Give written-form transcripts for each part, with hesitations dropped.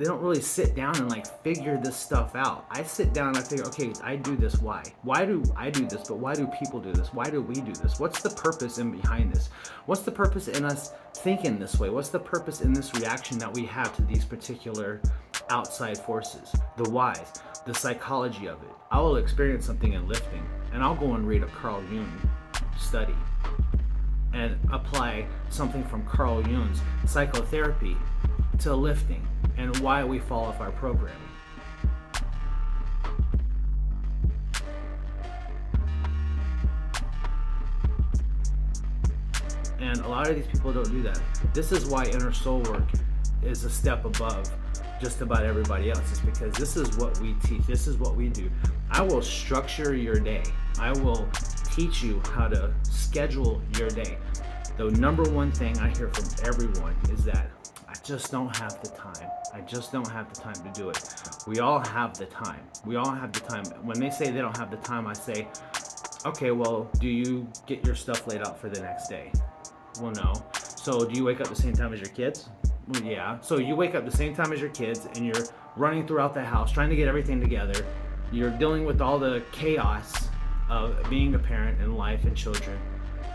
they don't really sit down and like figure this stuff out. I sit down and I figure, okay, I do this, why? Why do I do this, but why do people do this? Why do we do this? What's the purpose in behind this? What's the purpose in us thinking this way? What's the purpose in this reaction that we have to these particular outside forces? The whys, the psychology of it. I will experience something in lifting and I'll go and read a Carl Jung study and apply something from Carl Jung's psychotherapy to lifting and why we fall off our programming. And a lot of these people don't do that. This is why inner soul work is a step above just about everybody else. Is because this is what we teach. This is what we do. I will structure your day. I will teach you how to schedule your day. The number one thing I hear from everyone is that I just don't have the time. I just don't have the time to do it. We all have the time. We all have the time. When they say they don't have the time, I say, okay, well, do you get your stuff laid out for the next day? Well, no. So do you wake up the same time as your kids? Well, yeah. So you wake up the same time as your kids and you're running throughout the house trying to get everything together. You're dealing with all the chaos of being a parent and life and children.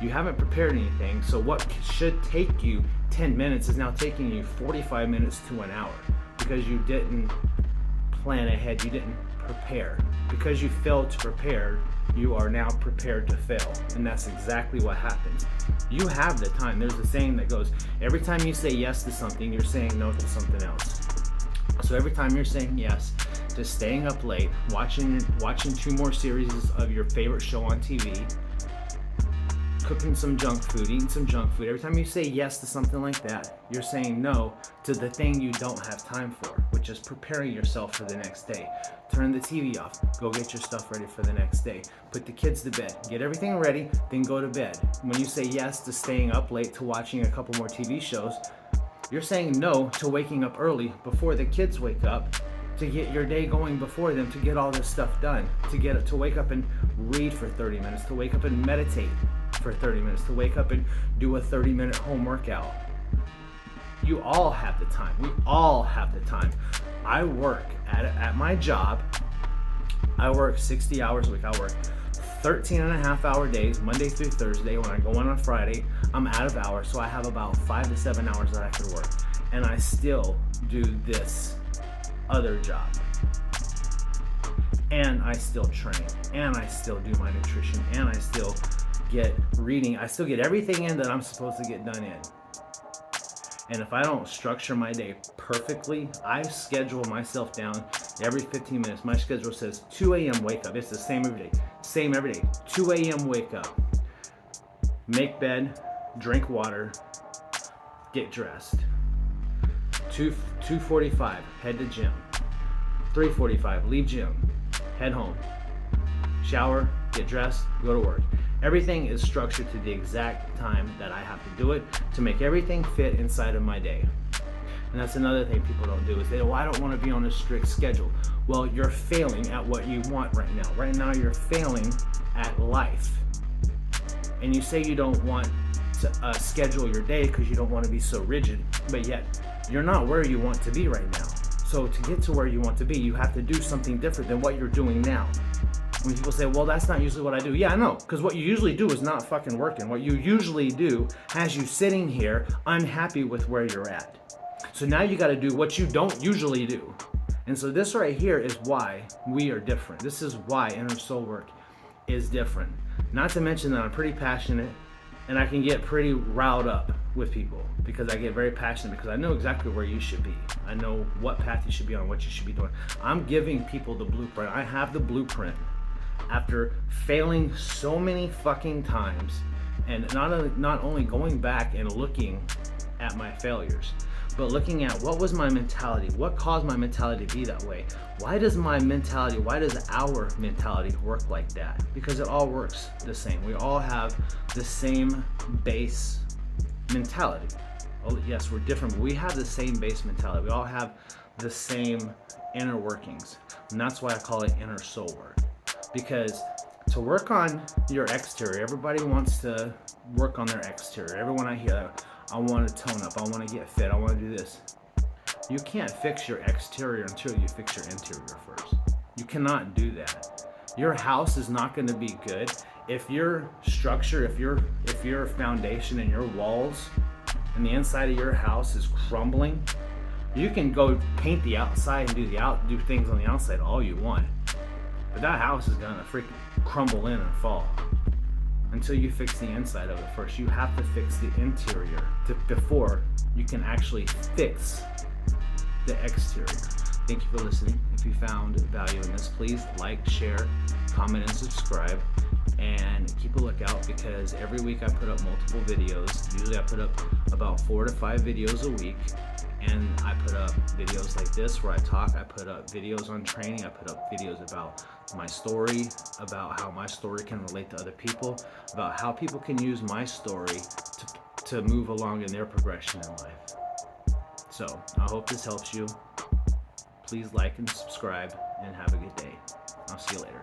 You haven't prepared anything, so what should take you 10 minutes is now taking you 45 minutes to an hour because you didn't plan ahead, you didn't prepare. Because you failed to prepare, you are now prepared to fail, and that's exactly what happens. You have the time. There's a saying that goes, every time you say yes to something, you're saying no to something else. So every time you're saying yes to staying up late, watching 2 more series of your favorite show on TV, cooking some junk food, eating some junk food. Every time you say yes to something like that, you're saying no to the thing you don't have time for, which is preparing yourself for the next day. Turn the TV off, go get your stuff ready for the next day. Put the kids to bed, get everything ready, then go to bed. When you say yes to staying up late to watching a couple more TV shows, you're saying no to waking up early before the kids wake up to get your day going before them, to get all this stuff done, to wake up and read for 30 minutes, to wake up and meditate for 30 minutes, to wake up and do a 30-minute home workout. You all have the time. We all have the time. I work at my job. I work 60 hours a week. I work 13 and a half hour days, Monday through Thursday. When I go in on Friday, I'm out of hours, so I have about 5 to 7 hours that I could work. And I still do this other job. And I still train. And I still do my nutrition. And I still get reading. I still get everything in that I'm supposed to get done in. And if I don't structure my day perfectly, I schedule myself down every 15 minutes. My schedule says 2 a.m. wake up. It's the same every day. Same every day. 2 a.m. wake up. Make bed, drink water, get dressed. 2:45, head to gym. 3:45, leave gym, head home. Shower, get dressed, go to work. Everything is structured to the exact time that I have to do it to make everything fit inside of my day. And that's another thing people don't do is they, well, I don't want to be on a strict schedule. Well, you're failing at what you want right now. Right now you're failing at life. And you say you don't want to schedule your day because you don't want to be so rigid, but yet you're not where you want to be right now. So to get to where you want to be, you have to do something different than what you're doing now. When people say, well, that's not usually what I do. Yeah, I know, because what you usually do is not fucking working. What you usually do has you sitting here unhappy with where you're at. So now you got to do what you don't usually do. And so this right here is why we are different. This is why inner soul work is different. Not to mention that I'm pretty passionate and I can get pretty riled up with people because I get very passionate because I know exactly where you should be. I know what path you should be on, what you should be doing. I'm giving people the blueprint. I have the blueprint after failing so many fucking times and not only going back and looking at my failures, but looking at what was my mentality, what caused my mentality to be that way. Why does our mentality work like that? Because it all works the same. We all have the same base mentality. Oh yes, we're different, but we have the same base mentality. We all have the same inner workings. And that's why I call it inner soul work. Because to work on your exterior, everybody wants to work on their exterior. Everyone I hear, I want to tone up, I want to get fit, I want to do this. You can't fix your exterior until you fix your interior first. You cannot do that. Your house is not going to be good if your structure, if your foundation and your walls and the inside of your house is crumbling. You can go paint the outside and do things on the outside all you want, but that house is gonna freaking crumble in and fall until you fix the inside of it first. You have to fix the interior before you can actually fix the exterior. Thank you for listening. If you found value in this, please like, share, comment, and subscribe. And keep a lookout, because every week I put up multiple videos. Usually I put up about 4 to 5 videos a week. And I put up videos like this where I talk. I put up videos on training. I put up videos about my story, about how my story can relate to other people, about how people can use my story to move along in their progression in life. So I hope this helps you. Please like and subscribe, and have a good day. I'll see you later.